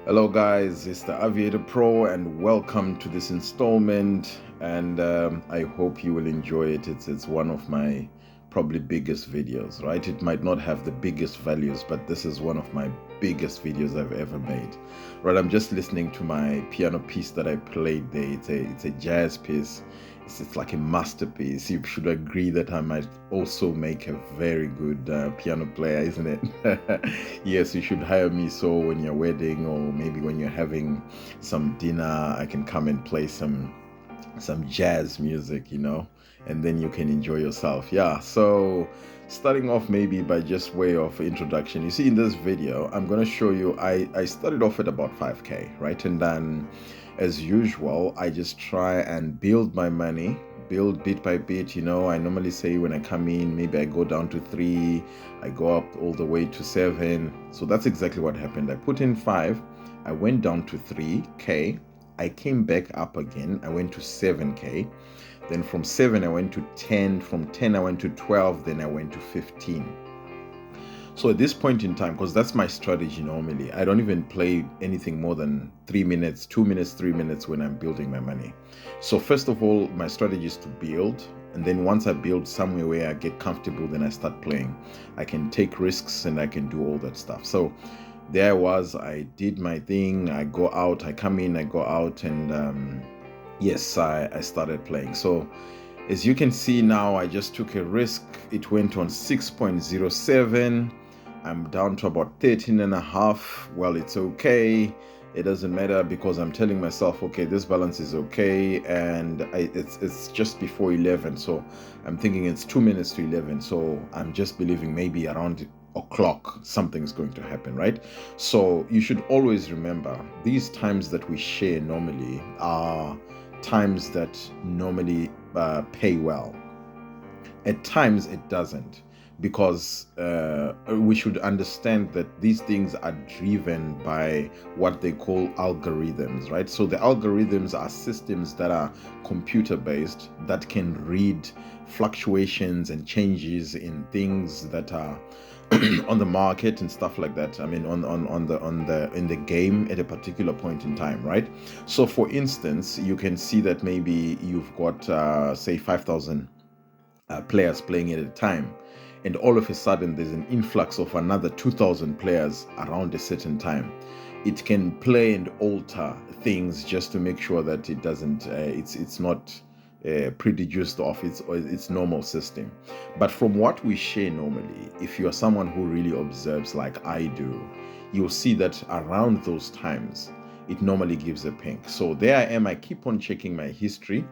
Hello guys, it's the Aviator Pro and welcome to this installment, and I hope you will enjoy it. It's one of my probably biggest videos, right? It might not have the biggest values, but this is one of my biggest videos I've ever made. Right, I'm just listening to my piano piece that I played there. It's a jazz piece. It's like a masterpiece. You should agree that I might also make a very good piano player, isn't it? Yes, you should hire me so when you're wedding or maybe when you're having some dinner, I can come and play some jazz music, and then you can enjoy yourself. Yeah, so starting off maybe by just way of introduction. You see, in this video, I'm going to show you, I started off at about 5K, right? And then as usual, I just try and build my money, build bit by bit. I normally say when I come in, maybe I go down to 3, I go up all the way to 7. So that's exactly what happened. I put in 5, I went down to 3K, I came back up again, I went to 7K. Then from 7, I went to 10. From 10, I went to 12. Then I went to 15. So at this point in time, because that's my strategy normally, I don't even play anything more than 3 minutes, 2 minutes, 3 minutes when I'm building my money. So first of all, my strategy is to build. And then once I build somewhere where I get comfortable, then I start playing. I can take risks and I can do all that stuff. So there I was, I did my thing, I go out, I come in, I go out, and yes, I started playing. So as you can see now, I just took a risk. It went on 6.07. I'm down to about 13 and a half. Well, it's okay. It doesn't matter because I'm telling myself, okay, this balance is okay. And it's just before 11. So I'm thinking it's 2 minutes to 11. So I'm just believing maybe around o'clock something's going to happen, right? So you should always remember these times that we share normally are times that normally pay well. At times it doesn't, because we should understand that these things are driven by what they call algorithms, right? So the algorithms are systems that are computer based, that can read fluctuations and changes in things that are on the market and stuff like that. I mean, in the game at a particular point in time, right? So for instance, you can see that maybe you've got say 5,000 players playing at a time, and all of a sudden there's an influx of another 2,000 players around a certain time. It can play and alter things just to make sure that it doesn't it's not pre-deduced off its normal system. But from what we share normally, if you are someone who really observes like I do, you'll see that around those times it normally gives a pink. So there I am, I keep on checking my history,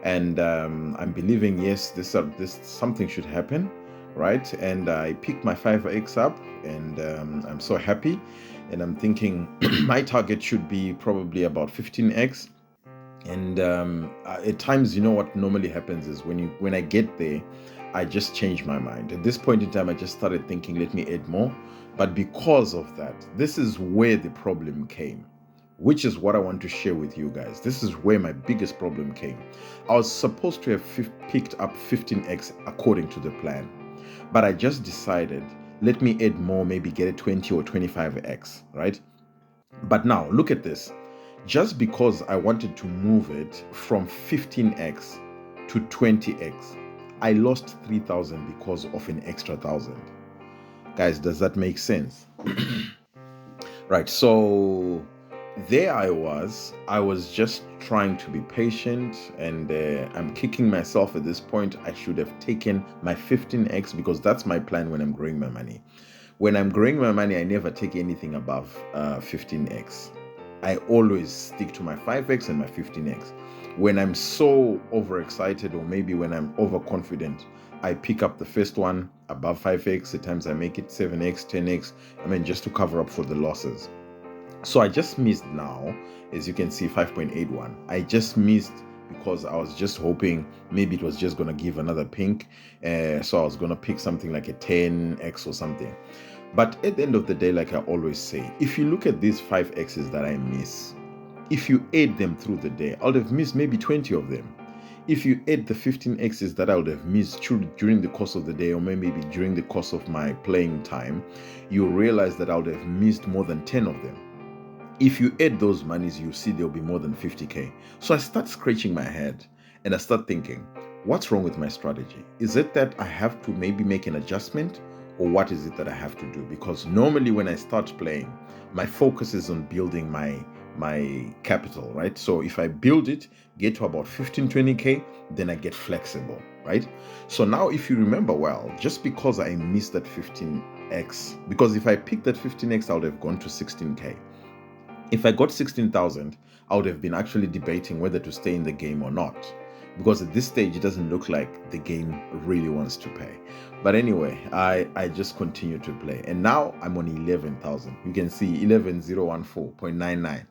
and I'm believing, yes, this something should happen, right? And I picked my 5x up, and I'm so happy, and I'm thinking my target should be probably about 15x. And at times, what normally happens is when I get there, I just change my mind. At this point in time, I just started thinking, let me add more. But because of that, this is where the problem came, which is what I want to share with you guys. This is where my biggest problem came. I was supposed to have picked up 15x according to the plan, but I just decided, let me add more, maybe get a 20 or 25x, right? But now look at this. Just because I wanted to move it from 15x to 20x, I lost 3,000 because of an extra 1,000. Guys, does that make sense? Right, so there I was just trying to be patient, and I'm kicking myself at this point. I should have taken my 15x, because that's my plan when I'm growing my money. When I'm growing my money, I never take anything above 15x. I always stick to my 5x and my 15x. When I'm so overexcited, or maybe when I'm overconfident, I pick up the first one above 5x. At times I make it 7x, 10x, just to cover up for the losses. So I just missed now, as you can see, 5.81. I just missed because I was just hoping maybe it was just going to give another pink. So I was going to pick something like a 10x or something. But at the end of the day, like I always say, if you look at these 5x's that I miss, if you add them through the day, I would have missed maybe 20 of them. If you add the 15x's that I would have missed during the course of the day, or maybe during the course of my playing time, you realize that I would have missed more than 10 of them. If you add those monies, you see there'll be more than 50K. So I start scratching my head and I start thinking, what's wrong with my strategy? Is it that I have to maybe make an adjustment, or what is it that I have to do? Because normally when I start playing, my focus is on building my capital, right? So if I build it, get to about 15, 20K, then I get flexible, right? So now if you remember well, just because I missed that 15x, because if I picked that 15x, I would have gone to 16K. If I got 16,000, I would have been actually debating whether to stay in the game or not. Because at this stage, it doesn't look like the game really wants to pay. But anyway, I just continue to play. And now I'm on 11,000. You can see 11,014.99.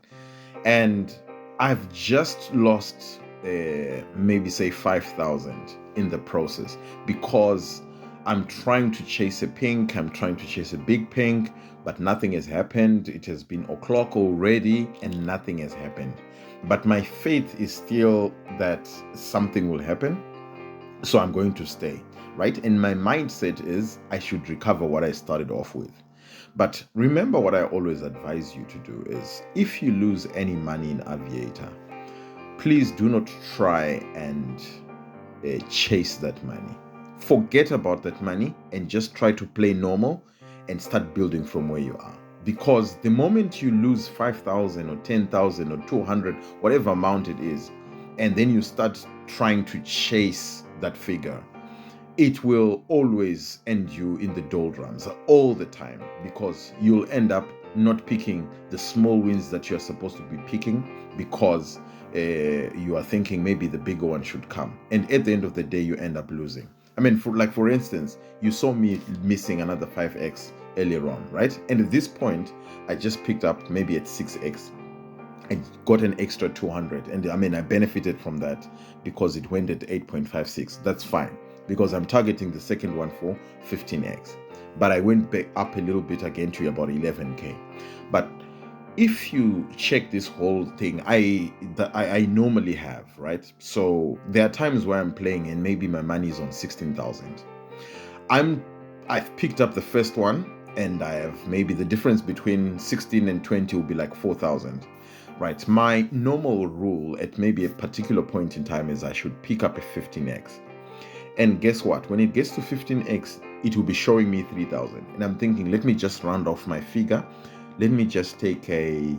And I've just lost maybe say 5,000 in the process, because I'm trying to chase a pink, I'm trying to chase a big pink, but nothing has happened. It has been o'clock already and nothing has happened. But my faith is still that something will happen. So I'm going to stay, right? And my mindset is I should recover what I started off with. But remember, what I always advise you to do is, if you lose any money in Aviator, please do not try and chase that money. Forget about that money and just try to play normal and start building from where you are. Because the moment you lose 5,000 or 10,000 or 200, whatever amount it is, and then you start trying to chase that figure, it will always end you in the doldrums all the time, because you'll end up not picking the small wins that you're supposed to be picking, because you are thinking maybe the bigger one should come. And at the end of the day, you end up losing. I mean, for instance, you saw me missing another 5x earlier on, right? And at this point, I just picked up maybe at 6x. I got an extra 200. And I mean, I benefited from that because it went at 8.56. That's fine, because I'm targeting the second one for 15x. But I went back up a little bit again to about 11K. But if you check this whole thing, I normally have, right? So there are times where I'm playing and maybe my money is on 16,000. I've picked up the first one, and I have maybe the difference between 16 and 20 will be like 4,000, right? My normal rule at maybe a particular point in time is I should pick up a 15x. And guess what? When it gets to 15x, it will be showing me 3,000. And I'm thinking, let me just round off my figure. Let me just take a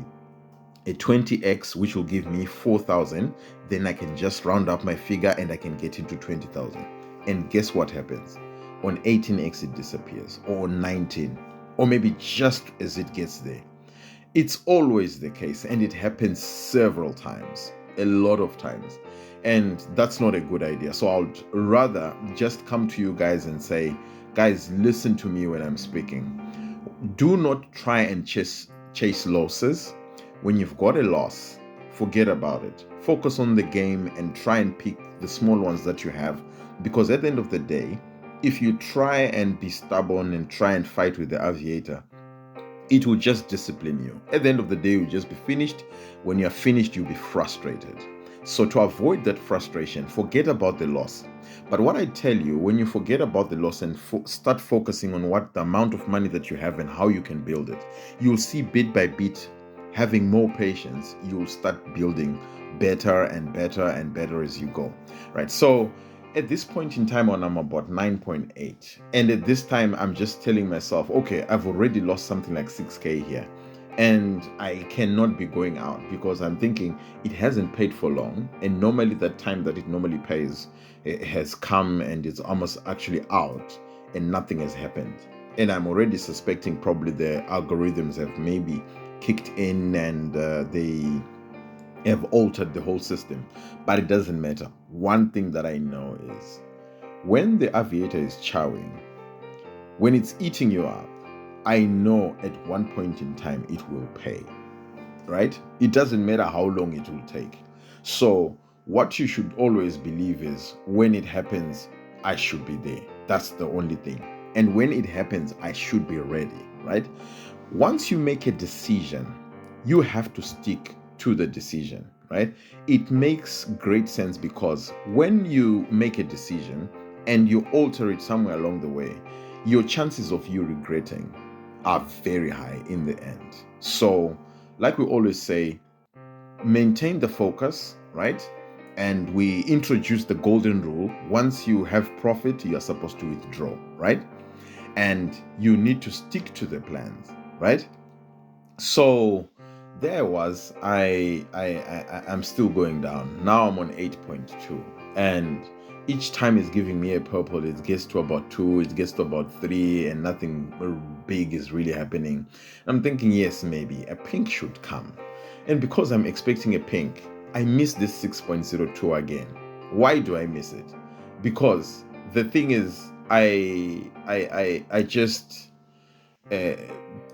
20x, which will give me 4,000. Then I can just round up my figure and I can get into 20,000. And guess what happens? On 18x, it disappears, or on 19, or maybe just as it gets there. It's always the case, and it happens several times, a lot of times. And that's not a good idea. So I'll rather just come to you guys and say, guys, listen to me when I'm speaking. Do not try and chase losses. When you've got a loss, forget about it. Focus on the game and try and pick the small ones that you have. Because at the end of the day, if you try and be stubborn and try and fight with the Aviator, it will just discipline you. At the end of the day, you'll just be finished. When you're finished, you'll be frustrated. So to avoid that frustration, forget about the loss. But what I tell you, when you forget about the loss and start focusing on what the amount of money that you have and how you can build it, you'll see bit by bit, having more patience, you'll start building better and better and better as you go, right? So at this point in time, I'm about 9.8. And at this time, I'm just telling myself, okay, I've already lost something like 6K here. And I cannot be going out, because I'm thinking it hasn't paid for long. And normally that time that it normally pays, it has come and it's almost actually out and nothing has happened. And I'm already suspecting probably the algorithms have maybe kicked in and they have altered the whole system. But it doesn't matter. One thing that I know is when the Aviator is chowing, when it's eating you up, I know at one point in time it will pay, right? It doesn't matter how long it will take. So what you should always believe is when it happens, I should be there. That's the only thing. And when it happens, I should be ready, right? Once you make a decision, you have to stick to the decision, right? It makes great sense, because when you make a decision and you alter it somewhere along the way, your chances of you regretting are very high in the end. So like we always say, maintain the focus, right? And we introduce the golden rule. Once you have profit, you are supposed to withdraw, right? And you need to stick to the plans, right? So there was I'm still going down. Now I'm on 8.2, and each time it's giving me a purple. It gets to about 2, it gets to about 3, and nothing big is really happening. I'm thinking, yes, maybe a pink should come. And because I'm expecting a pink, I miss this 6.02 again. Why do I miss it? Because the thing is, I just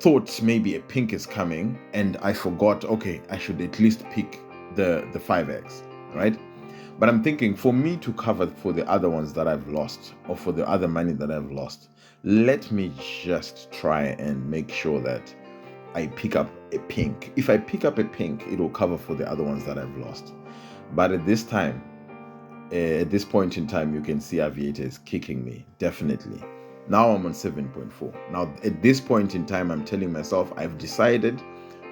thought maybe a pink is coming, and I forgot, okay, I should at least pick the 5x, right? But I'm thinking, for me to cover for the other ones that I've lost, or for the other money that I've lost, let me just try and make sure that I pick up a pink. If I pick up a pink, it will cover for the other ones that I've lost. But at this time, at this point in time, you can see Aviator is kicking me, definitely. Now I'm on 7.4. Now at this point in time, I'm telling myself, I've decided,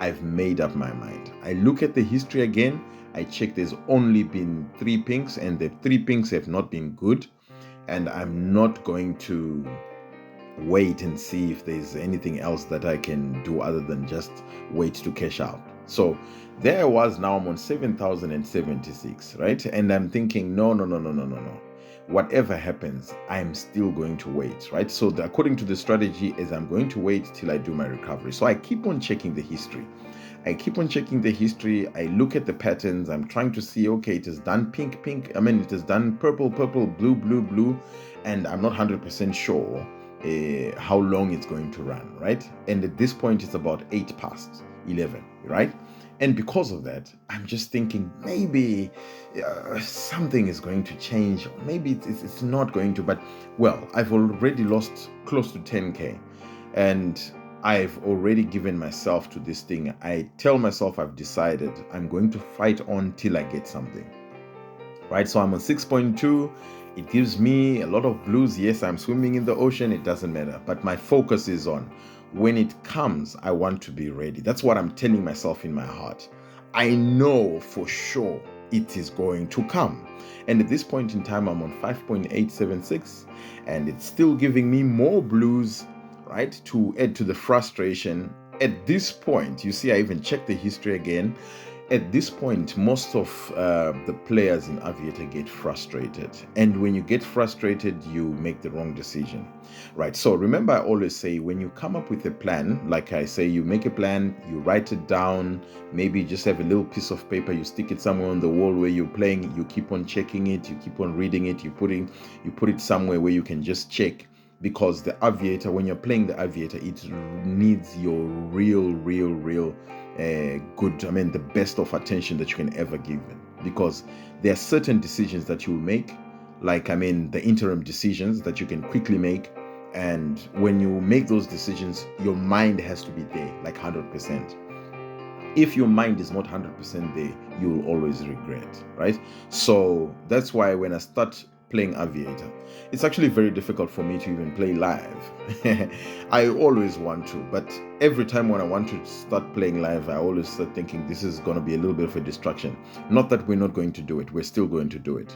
I've made up my mind. I look at the history again, I check there's only been 3 pinks, and the 3 pinks have not been good, and I'm not going to wait and see if there's anything else that I can do other than just wait to cash out. So there I was. Now I'm on 7,076, right? And I'm thinking, no. Whatever happens, I'm still going to wait, right? So according to the strategy is I'm going to wait till I do my recovery. So I keep on checking the history. I look at the patterns. I'm trying to see, okay, it is done pink. It is done purple, blue. And I'm not 100% sure how long it's going to run, right? And at this point, it's about 8 past 11, right? And because of that, I'm just thinking maybe something is going to change. Maybe it's not going to, but well, I've already lost close to 10K, and I've already given myself to this thing. I tell myself I've decided I'm going to fight on till I get something, right? So I'm on 6.2. It gives me a lot of blues. Yes, I'm swimming in the ocean. It doesn't matter. But my focus is on when it comes, I want to be ready. That's what I'm telling myself in my heart. I know for sure it is going to come. And at this point in time, I'm on 5.876, and it's still giving me more blues, right, to add to the frustration. At this point, you see, I even checked the history again. At this point, most of the players in Aviator get frustrated. And when you get frustrated, you make the wrong decision, right? So remember, I always say, when you come up with a plan, like I say, you make a plan, you write it down, maybe just have a little piece of paper, you stick it somewhere on the wall where you're playing, you keep on checking it, you keep on reading it, you put it somewhere where you can just check. Because the Aviator, when you're playing the Aviator, it needs your real good, the best of attention that you can ever give it. Because there are certain decisions that you will make, like the interim decisions that you can quickly make. And when you make those decisions, your mind has to be there, like 100%. If your mind is not 100% there, you will always regret, right? So that's why when I start playing Aviator, it's actually very difficult for me to even play live. I always want to, but every time when I want to start playing live, I always start thinking this is going to be a little bit of a distraction. Not that we're not going to do it, we're still going to do it,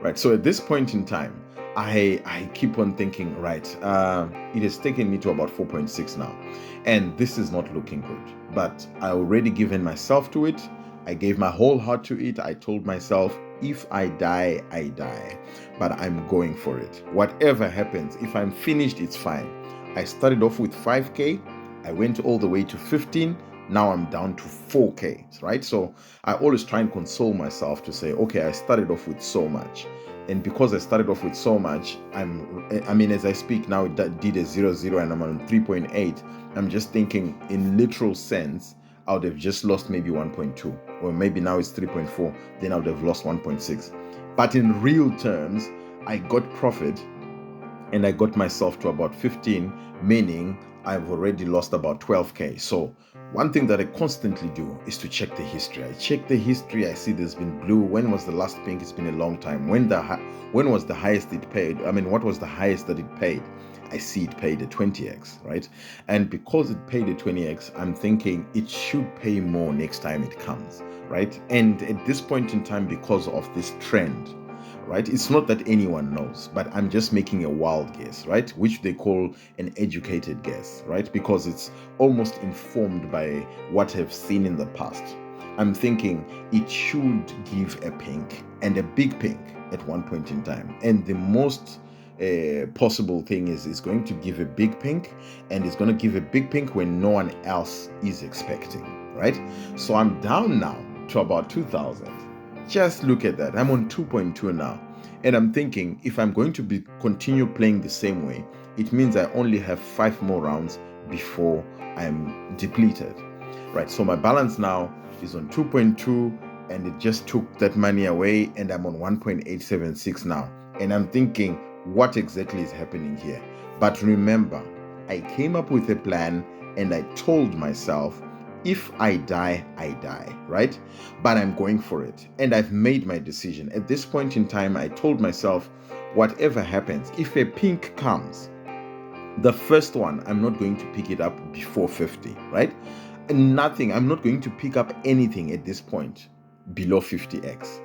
right? So at this point in time, I keep on thinking, right, it has taken me to about 4.6 now, and this is not looking good, but I already given myself to it. I gave my whole heart to it. I told myself, if I die, I die, but I'm going for it. Whatever happens, if I'm finished, it's fine. I started off with 5K. I went all the way to 15. Now I'm down to 4K, right? So I always try and console myself to say, okay, I started off with so much. And because I started off with so much, as I speak now, it did a 0.0 and I'm on 3.8. I'm just thinking in literal sense, I would have just lost maybe 1.2, or maybe now it's 3.4, then I would have lost 1.6. But in real terms, I got profit and I got myself to about 15, meaning I've already lost about 12K. So one thing that I constantly do is to check the history. I check the history, I see there's been blue. When was the last pink? It's been a long time. When was the highest it paid? What was the highest that it paid? I see it paid a 20x, right? And because it paid a 20x, I'm thinking it should pay more next time it comes, right? And at this point in time, because of this trend, right? It's not that anyone knows, but I'm just making a wild guess, right? Which they call an educated guess, right? Because it's almost informed by what I've seen in the past. I'm thinking it should give a pink, and a big pink at one point in time. And the most possible thing is it's going to give a big pink, and it's going to give a big pink when no one else is expecting, right? So I'm down now to about 2,000. Just look at that. I'm on 2.2 now. And I'm thinking if I'm going to continue playing the same way, it means I only have 5 more rounds before I'm depleted. Right, so my balance now is on 2.2, and it just took that money away, and I'm on 1.876 now. And I'm thinking, what exactly is happening here? But remember, I came up with a plan, and I told myself, if I die, I die, right? But I'm going for it, and I've made my decision. At this point in time, I told myself, whatever happens, if a pink comes, the first one, I'm not going to pick it up before 50, right? Nothing. I'm not going to pick up anything at this point below 50x.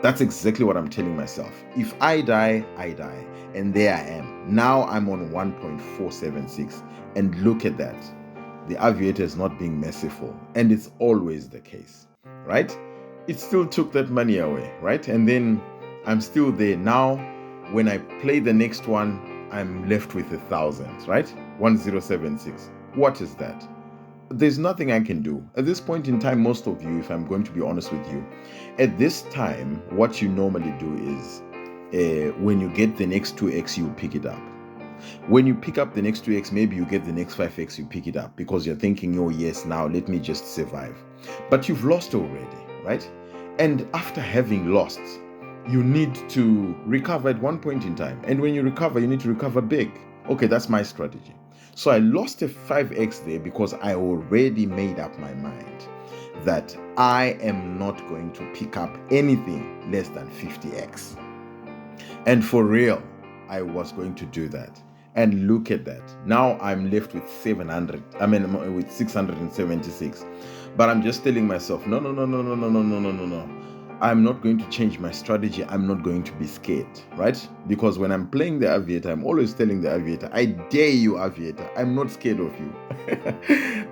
That's exactly what I'm telling myself. If I die, I die. And there I am. Now I'm on 1.476. And look at that. The Aviator is not being merciful. And it's always the case, right? It still took that money away, right? And then I'm still there. Now, when I play the next one, I'm left with 1,000, right? 1076. What is that? There's nothing I can do. At this point in time, most of you, if I'm going to be honest with you, at this time, what you normally do is when you get the next 2x, you pick it up. When you pick up the next 2x, maybe you get the next 5x, you pick it up because you're thinking, oh yes, now let me just survive. But you've lost already, right? And after having lost, you need to recover at one point in time. And when you recover, you need to recover big. Okay, that's my strategy. So I lost a 5x there because I already made up my mind that I am not going to pick up anything less than 50x. And for real, I was going to do that. And look at that. Now I'm left with 676. But I'm just telling myself, no. I'm not going to change my strategy. I'm not going to be scared, right? Because when I'm playing the Aviator, I'm always telling the Aviator, I dare you, Aviator. I'm not scared of you.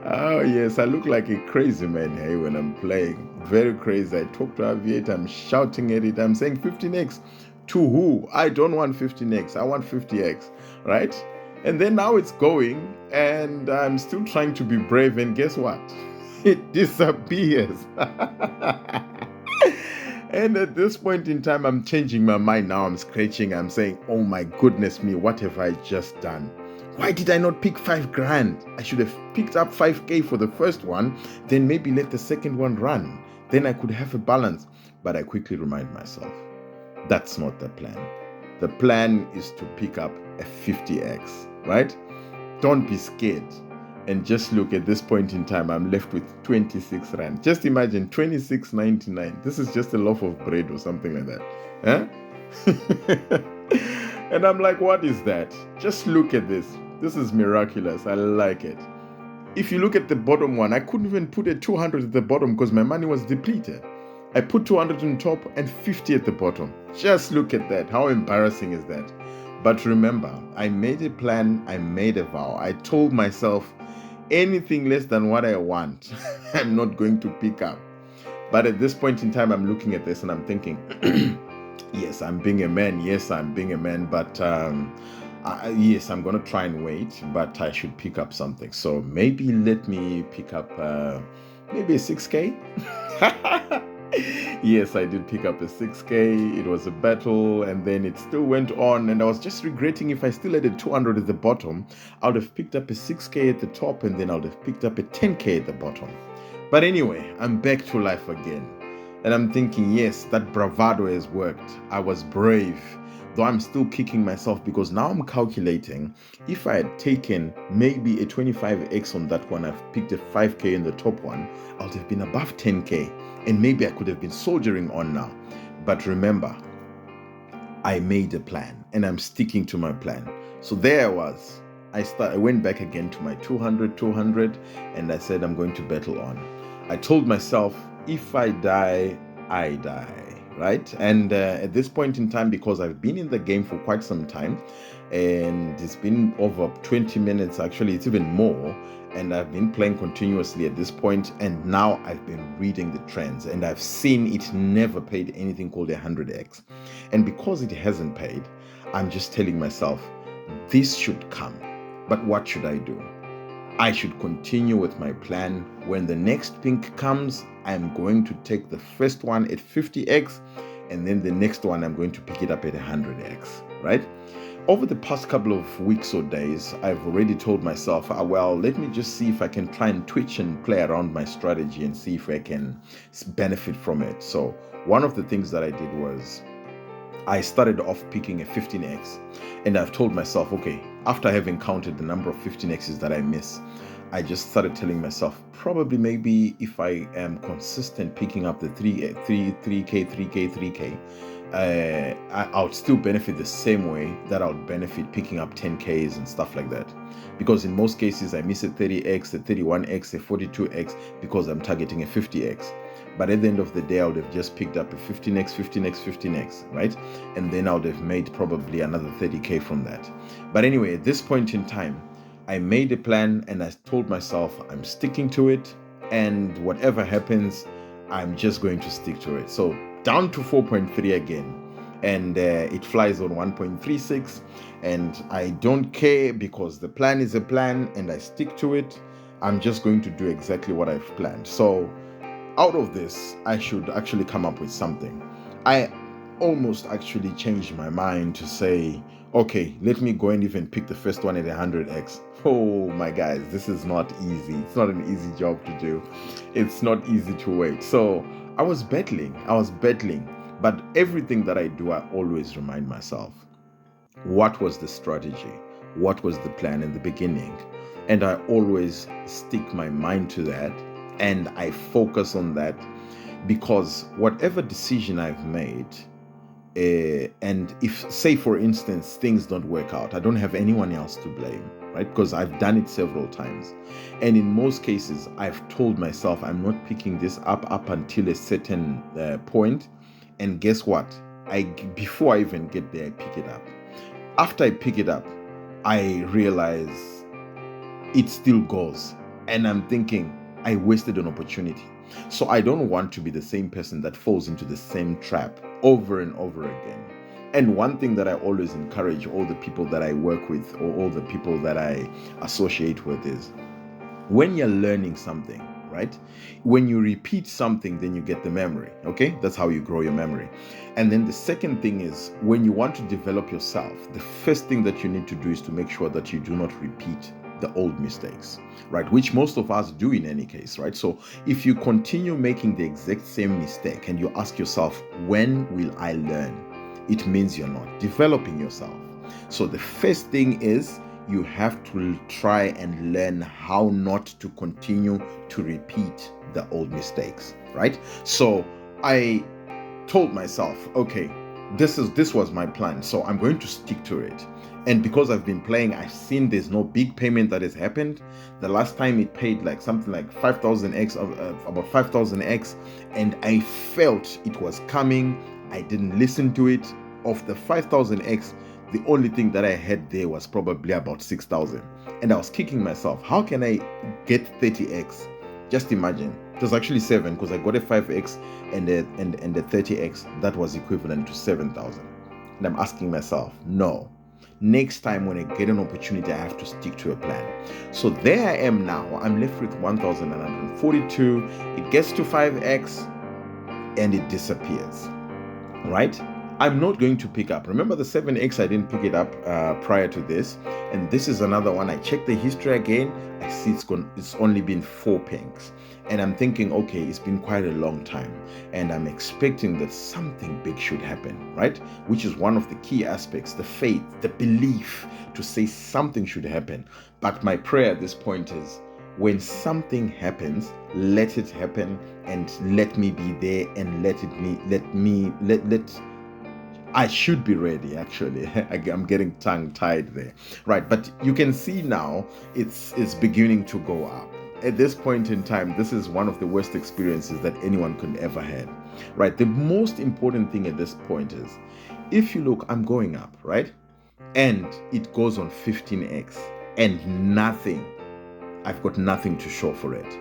Oh, yes, I look like a crazy man here when I'm playing. Very crazy. I talk to Aviator. I'm shouting at it. I'm saying 15x. To who? I don't want 15x. I want 50x, right? And then now it's going, and I'm still trying to be brave. And guess what? It disappears. And at this point in time, I'm changing my mind now. I'm scratching. I'm saying, oh my goodness me, what have I just done? Why did I not pick 5 grand? I should have picked up 5k for the first one, then maybe let the second one run. Then I could have a balance. But I quickly remind myself, that's not the plan. The plan is to pick up a 50x, right? Don't be scared. And just look, at this point in time, I'm left with 26 rand. Just imagine 26.99. This is just a loaf of bread or something like that. Huh? And I'm like, what is that? Just look at this. This is miraculous. I like it. If you look at the bottom one, I couldn't even put a 200 at the bottom because my money was depleted. I put 200 on top and 50 at the bottom. Just look at that. How embarrassing is that? But remember, I made a plan. I made a vow. I told myself, anything less than what I want, I'm not going to pick up. But at this point in time, I'm looking at this and I'm thinking, yes, I'm being a man. Yes, I'm being a man. But yes, I'm going to try and wait, but I should pick up something. So maybe let me pick up maybe a 6K. Yes, I did pick up a 6K. It was a battle, and then it still went on, and I was just regretting if I still had a 200 at the bottom, I would have picked up a 6K at the top, and then I would have picked up a 10K at the bottom. But anyway, I'm back to life again, and I'm thinking, yes, that bravado has worked. I was brave, though I'm still kicking myself because now I'm calculating if I had taken maybe a 25x on that one, I've picked a 5K in the top one, I would have been above 10K. And maybe I could have been soldiering on now. But remember, I made a plan and I'm sticking to my plan. So there I was. I went back again to my 200, and I said, I'm going to battle on. I told myself, if I die, I die, right? And at this point in time, because I've been in the game for quite some time, and it's been over 20 minutes, actually, it's even more, and I've been playing continuously at this point, and now I've been reading the trends, and I've seen it never paid anything called 100x. And because it hasn't paid, I'm just telling myself, this should come. But what should I do? I should continue with my plan. When the next pink comes, I'm going to take the first one at 50x, and then the next one, I'm going to pick it up at 100x, right? Over the past couple of weeks or days, I've already told myself, well, let me just see if I can try and twitch and play around my strategy and see if I can benefit from it. So one of the things that I did was I started off picking a 15x, and I've told myself, okay, after having counted the number of 15x's that I miss, I just started telling myself, probably maybe if I am consistent picking up the 3k, I would still benefit the same way that I would benefit picking up 10Ks and stuff like that. Because in most cases, I miss a 30x, a 31x, a 42x because I'm targeting a 50x. But at the end of the day, I would have just picked up a 15x, right? And then I would have made probably another 30k from that. But anyway, at this point in time, I made a plan and I told myself I'm sticking to it, and whatever happens, I'm just going to stick to it. So down to 4.3 again, and it flies on 1.36, and I don't care because the plan is a plan and I stick to it. I'm just going to do exactly what I've planned. So out of this, I should actually come up with something. I almost actually changed my mind to say, okay, let me go and even pick the first one at 100x. Oh my guys, this is not easy. It's not an easy job to do. It's not easy to wait. So I was battling, but everything that I do, I always remind myself, what was the strategy? What was the plan in the beginning? And I always stick my mind to that, and I focus on that, because whatever decision I've made, and if, say for instance, things don't work out, I don't have anyone else to blame, right? Because I've done it several times, and in most cases I've told myself I'm not picking this up until a certain point. And guess what? Before I even get there, I pick it up. After I pick it up, I realize it still goes, and I'm thinking I wasted an opportunity. So I don't want to be the same person that falls into the same trap over and over again. And one thing that I always encourage all the people that I work with, or all the people that I associate with, is when you're learning something, right? When you repeat something, then you get the memory, okay? That's how you grow your memory. And then the second thing is, when you want to develop yourself, the first thing that you need to do is to make sure that you do not repeat the old mistakes, right? Which most of us do in any case, right? So if you continue making the exact same mistake and you ask yourself, when will I learn? It means you're not developing yourself. So the first thing is, you have to try and learn how not to continue to repeat the old mistakes, right? So I told myself, okay, this was my plan, so I'm going to stick to it. And because I've been playing, I've seen there's no big payment that has happened. The last time it paid like something like 5,000x, about 5,000x, and I felt it was coming. I didn't listen to it. Of the 5,000x, the only thing that I had there was probably about 6,000. And I was kicking myself. How can I get 30x? Just imagine. It was actually 7, because I got a 5x and a 30x. That was equivalent to 7,000. And I'm asking myself, no. Next time when I get an opportunity, I have to stick to a plan. So there I am now. I'm left with 1,942. It gets to 5x and it disappears, right? I'm not going to pick up. Remember the 7x, I didn't pick it up prior to this. And this is another one. I check the history again. I see it's only been 4 pinks. And I'm thinking, okay, it's been quite a long time. And I'm expecting that something big should happen, right? Which is one of the key aspects, the faith, the belief to say something should happen. But my prayer at this point is, when something happens, let it happen, and let me be there, and I should be ready, actually. I'm getting tongue-tied there. Right, but you can see now it's beginning to go up. At this point in time, this is one of the worst experiences that anyone could ever had. Right, the most important thing at this point is, if you look, I'm going up, right? And it goes on 15x and nothing. I've got nothing to show for it.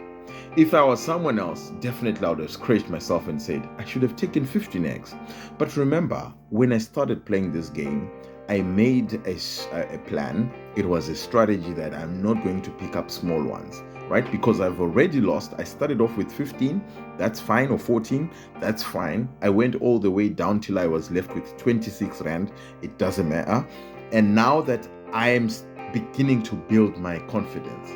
If I was someone else, definitely I would have scratched myself and said, I should have taken 15x. But remember, when I started playing this game, I made a plan. It was a strategy that I'm not going to pick up small ones, right? Because I've already lost. I started off with 15, that's fine, or 14, that's fine. I went all the way down till I was left with 26 Rand. It doesn't matter. And now that I am beginning to build my confidence,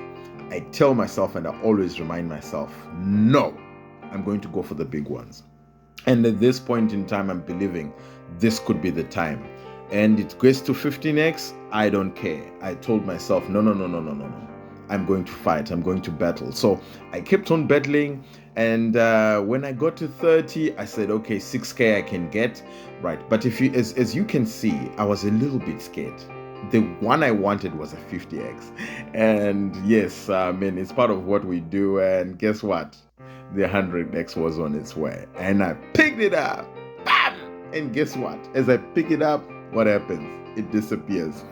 I tell myself, and I always remind myself, no, I'm going to go for the big ones. And at this point in time, I'm believing this could be the time. And it gets to 15x, I don't care. I told myself, no. I'm going to fight. I'm going to battle. So I kept on battling. And when I got to 30, I said, okay, 6K I can get. Right. But if you, as you can see, I was a little bit scared. The one I wanted was a 50x. And yes, it's part of what we do. And guess what? The 100x was on its way. And I picked it up. Bam! And guess what? As I pick it up, what happens? It disappears.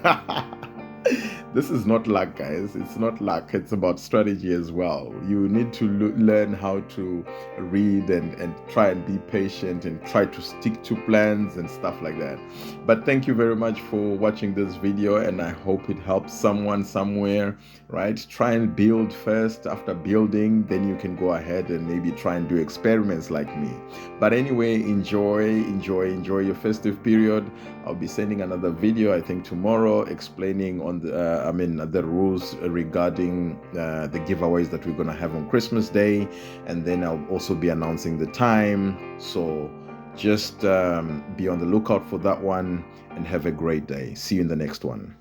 This is not luck, guys. It's not luck. It's about strategy as well. You need to learn how to read and try and be patient and try to stick to plans and stuff like that. But thank you very much for watching this video, and I hope it helps someone somewhere, right? Try and build first. After building, then you can go ahead and maybe try and do experiments like me. But anyway, enjoy your festive period. I'll be sending another video, I think tomorrow, explaining on the rules regarding the giveaways that we're going to have on Christmas Day, and then I'll also be announcing the time. So just be on the lookout for that one, and have a great day. See you in the next one.